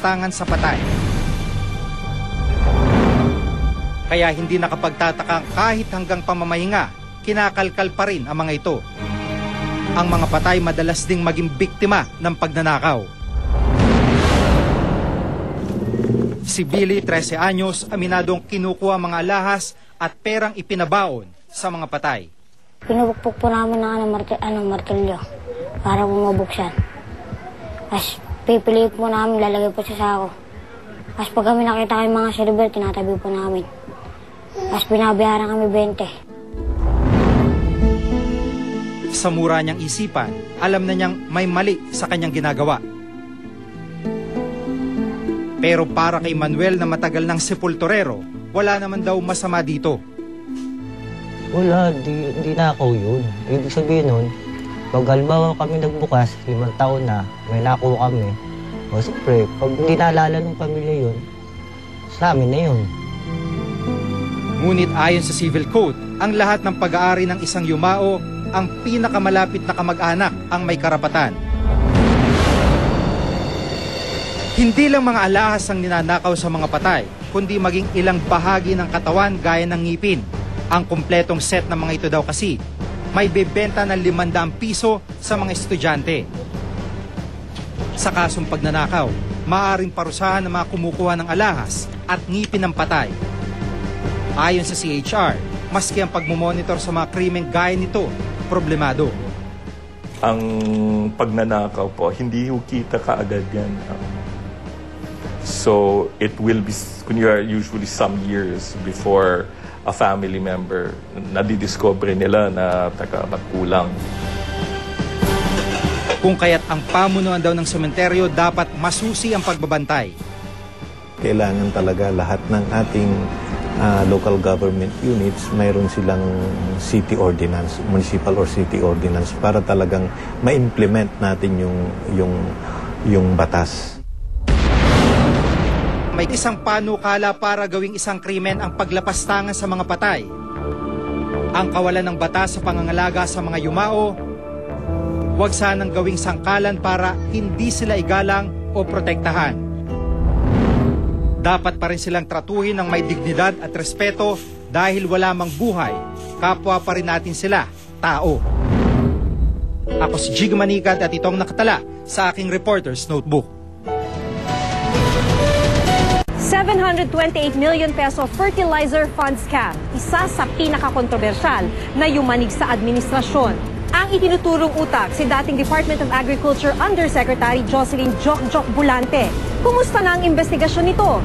lapastangan sa patay. Kaya hindi nakapagtatakang kahit hanggang pamamahinga, kinakalkal pa rin ang mga ito. Ang mga patay madalas ding maging biktima ng pagnanakaw. Si Billy, 13 anyos, aminadong kinukuha mga alahas at perang ipinabaon sa mga patay. Pinubukpok po namin ng martilyo para bumabuksan. Tapos pipiliin po namin, lalagay po sa sako. Tapos pag kami nakita yung mga silver, tinatabi po namin. Tapos binabayaran kami 20. Sa mura niyang isipan, alam na niyang may mali sa kanyang ginagawa. Pero para kay Manuel na matagal ng sepulturero, wala naman daw masama dito. Wala, di nakaw yun. Ibig sabihin nun, pag halimbawa kami nagbukas, 5 taon na, may nakuha kami. O siyempre, pag hindi naalala ng pamilya yun, sa amin na yun. Ngunit ayon sa Civil Code, ang lahat ng pag-aari ng isang yumao, ang pinakamalapit na kamag-anak ang may karapatan. Hindi lang mga alahas ang ninanakaw sa mga patay, kundi maging ilang bahagi ng katawan gaya ng ngipin. Ang kumpletong set ng mga ito daw kasi, may bebenta ng 500 piso sa mga estudyante. Sa kasong pagnanakaw, maaaring parusahan ng mga kumukuha ng alahas at ngipin ng patay. Ayon sa CHR, maski ang pagmumonitor sa mga krimeng gaya nito, problemado. Ang pagnanakaw po, hindi kita kaagad yan. So it will be usually some years before a family member nadidiscover nila na kulang. Kung kaya't ang pamunuan daw ng sementeryo dapat masusi ang pagbabantay. Kailangan talaga lahat ng ating local government units, mayroon silang city ordinance, municipal or city ordinance para talagang ma-implement natin yung batas. May isang panukala para gawing isang krimen ang paglapastangan sa mga patay. Ang kawalan ng batas sa pangangalaga sa mga yumao, huwag sanang gawing sangkalan para hindi sila igalang o protektahan. Dapat pa rin silang tratuhin ng may dignidad at respeto dahil wala mang buhay, kapwa pa rin natin sila, tao. Ako si Jig Manikad at itong nakatala sa aking Reporter's Notebook. 728 million peso fertilizer fund scam, isa sa pinakakontrobersyal na yumanig sa administrasyon. Ang itinuturong utak si dating Department of Agriculture Undersecretary Jocelyn Jokjok Bulante. Kumusta na ang investigasyon nito?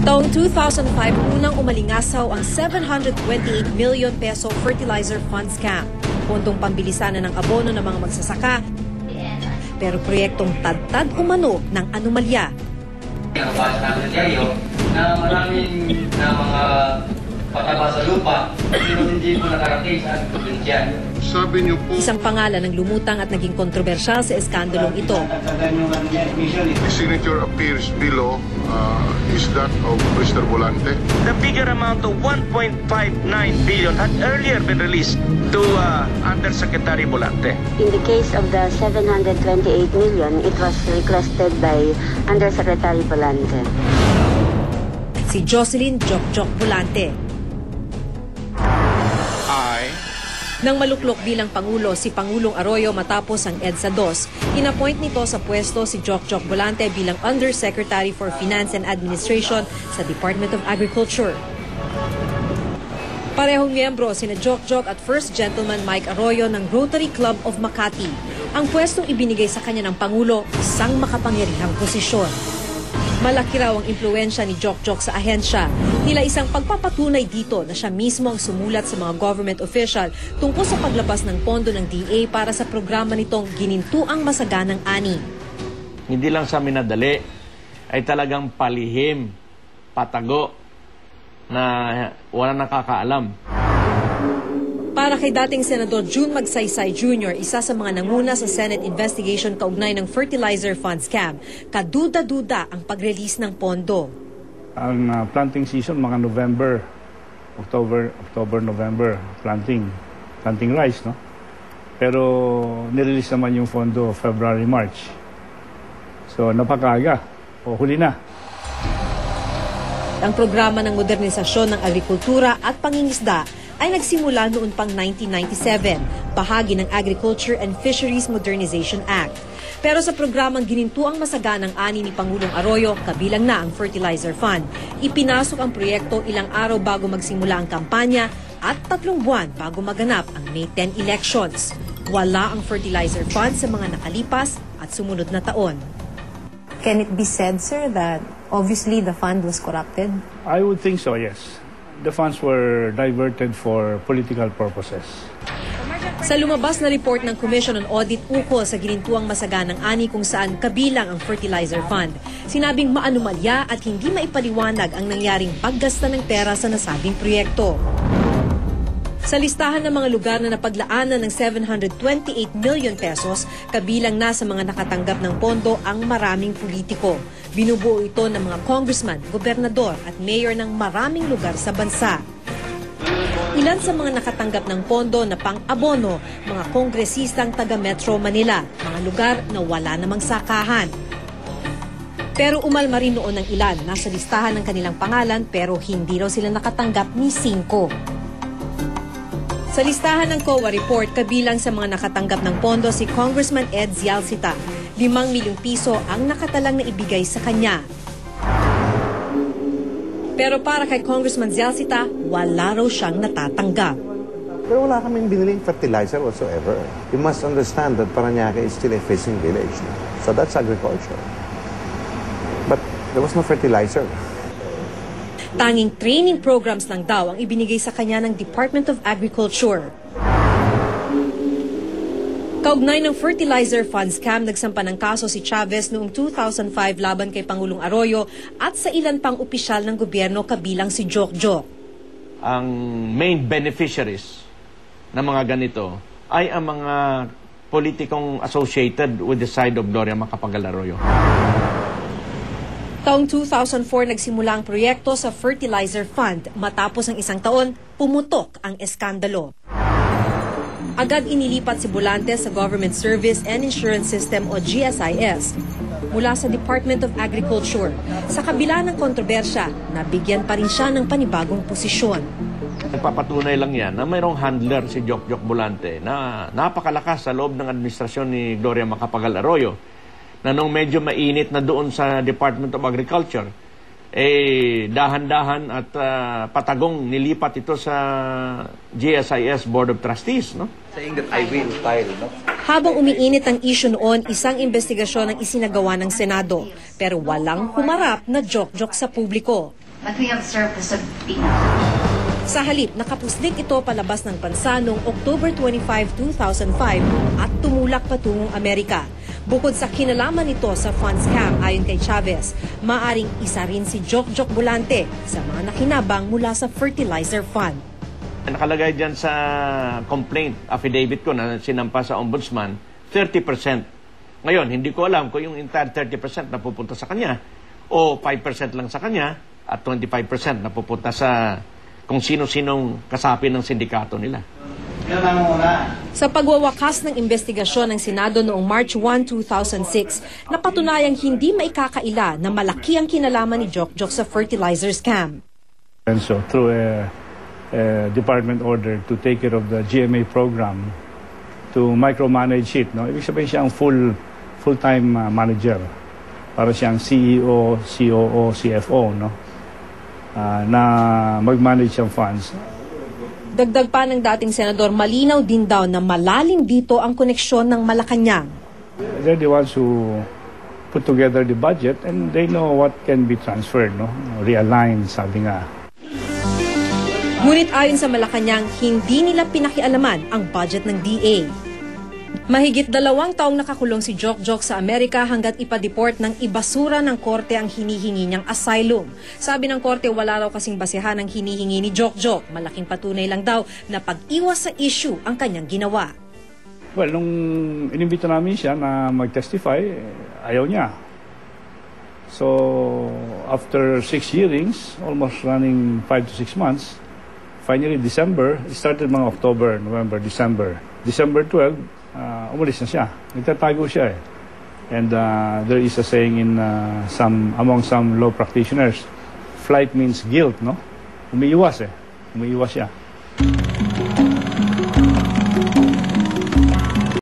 Taong 2005, unang umalingasaw ang 728 million peso fertilizer fund scam. Pondong pambilisanan ng abono ng mga magsasaka, pero proyektong tad-tad umano ng anomalya. Nabasa natin tayo na maraming na mga pataba sa lupa, pero hindi po nakarating sa ating probinsya. Sabi niyo po, isang pangalan ang lumutang at naging kontrobersyal sa eskandalong ito. The signature appears below. Is that of Mr. Bulante? The bigger amount of 1.59 billion had earlier been released to Undersecretary Bulante. In the case of the 728 million, it was requested by Undersecretary Bulante. Si Jocelyn Jokjok Bulante. Nang maluklok bilang Pangulo si Pangulong Arroyo matapos ang EDSA 2, inappoint nito sa pwesto si Jokjok Bulante bilang Undersecretary for Finance and Administration sa Department of Agriculture. Parehong miyembro sina Jokjok at First Gentleman Mike Arroyo ng Rotary Club of Makati. Ang pwestong ibinigay sa kanya ng Pangulo, isang makapangyarihang posisyon. Malaki raw ang impluwensya ni Jokjok sa ahensya. Nila isang pagpapatunay dito na siya mismo ang sumulat sa mga government official tungkol sa paglabas ng pondo ng DA para sa programa nitong Ginintuang Masaganang Ani. Hindi lang sa minadali, ay talagang palihim, patago, na walang nakakaalam. Para kay dating Senador June Magsaysay Jr., isa sa mga nanguna sa Senate investigation kaugnay ng fertilizer fund scam, kaduda-duda ang pag-release ng pondo. Ang planting season mga November October, November, planting rice, no? Pero nirelease naman yung pondo February, March. So napakaaga, o huli na. Ang programa ng modernisasyon ng agrikultura at pangingisda ay nagsimula noon pang 1997, bahagi ng Agriculture and Fisheries Modernization Act. Pero sa programang ginintuang masaganang ani ni Pangulong Arroyo, kabilang na ang Fertilizer Fund, ipinasok ang proyekto ilang araw bago magsimula ang kampanya at 3 buwan bago maganap ang May 10 elections. Wala ang Fertilizer Fund sa mga nakalipas at sumunod na taon. Can it be said, sir, that obviously the fund was corrupted? I would think so, yes. The funds were diverted for political purposes. Sa lumabas na report ng Commission on Audit ukol sa ginintuang masaganang ani kung saan kabilang ang Fertilizer Fund, sinabing maanumalya at hindi maipaliwanag ang nangyaring paggasta ng pera sa nasabing proyekto. Sa listahan ng mga lugar na napaglaanan ng 728 million pesos, kabilang na sa mga nakatanggap ng pondo ang maraming politiko. Binubuo ito ng mga congressman, gobernador at mayor ng maraming lugar sa bansa. Ilan sa mga nakatanggap ng pondo na pang-abono, mga kongresistang taga Metro Manila, mga lugar na wala namang sakahan. Pero umalma rin noon ng ilan, nasa listahan ng kanilang pangalan pero hindi raw sila nakatanggap ni 5. Sa listahan ng COA report, kabilang sa mga nakatanggap ng pondo si Congressman Ed Zialcita. 5 milyong piso ang nakatalang na ibigay sa kanya. Pero para kay Congressman Zialcita, wala raw siyang natatanggap. Pero wala kaming biniling fertilizer whatsoever. You must understand that Parañaque is still a fishing village. So that's agriculture. But there was no fertilizer. Tanging training programs lang daw ang ibinigay sa kanya ng Department of Agriculture. Kaugnay ng Fertilizer Fund scam, nagsampa ng kaso si Chavez noong 2005 laban kay Pangulong Arroyo at sa ilan pang opisyal ng gobyerno kabilang si Jokjok. Ang main beneficiaries ng mga ganito ay ang mga politikong associated with the side of Gloria Macapagal Arroyo. Taong 2004 nagsimula ang proyekto sa Fertilizer Fund. Matapos ang isang taon, pumutok ang eskandalo. Agad inilipat si Bolante sa Government Service and Insurance System o GSIS mula sa Department of Agriculture. Sa kabila ng kontrobersya, nabigyan pa rin siya ng panibagong posisyon. Nagpapatunay lang yan na mayroong handler si Jokjok Bolante na napakalakas sa loob ng administrasyon ni Gloria Macapagal Arroyo, na nung medyo mainit na doon sa Department of Agriculture, dahan-dahan at patagong nilipat ito sa GSIS Board of Trustees, no? Saying that I will file, no? Habang umiinit ang issue noon, isang investigasyon ang isinagawa ng Senado. Pero walang humarap na Jokjok sa publiko. But we have served the subpoena. Sa halip, nakapuslit ito palabas ng bansa noong October 25, 2005 at tumulak patungong Amerika. Bukod sa kinalaman nito sa fund scam, ayon kay Chavez, maaring isa rin si Jokjok Bolante sa mga nakinabang mula sa Fertilizer Fund. Nakalagay dyan sa complaint affidavit ko na sinampa sa ombudsman, 30%. Ngayon, hindi ko alam kung yung entire 30% na pupunta sa kanya o 5% lang sa kanya at 25% na pupunta sa kung sino-sinong kasapi ng sindikato nila. Sa pagwawakas ng investigasyon ng Senado noong March 1, 2006, napatunayang hindi maikakaila na malaki ang kinalaman ni Jokjok sa fertilizer scam. And so through a department order to take care of the GMA program, to micromanage it, no? Ibig sabihin siya ang full-time manager. Para siyang CEO, COO, CFO, no? Na mag-manage ang funds. Dagdag pa ng dating senador, malinaw din daw na malalim dito ang koneksyon ng Malacanang. They're the ones who put together the budget and they know what can be transferred, no? Realigned, sabi nga. Ngunit ayon sa Malacanang, hindi nila pinakialaman ang budget ng DA. Mahigit 2 taong nakakulong si Jokjok sa Amerika hanggat ipa-deport ng ibasura ng korte ang hinihingi niyang asylum. Sabi ng korte, wala raw kasing basehan ang hinihingi ni Jokjok. Malaking patunay lang daw na pag-iwas sa issue ang kanyang ginawa. Well, nung inimbita namin siya na mag-testify, ayaw niya. So, after 6 hearings, almost running 5 to 6 months, Finally, December, it started mga October, November, December. December 12, umalis na siya. Nagtatago siya eh. And there is a saying in among some law practitioners, flight means guilt, no? Umiiwas eh. Umiiwas siya.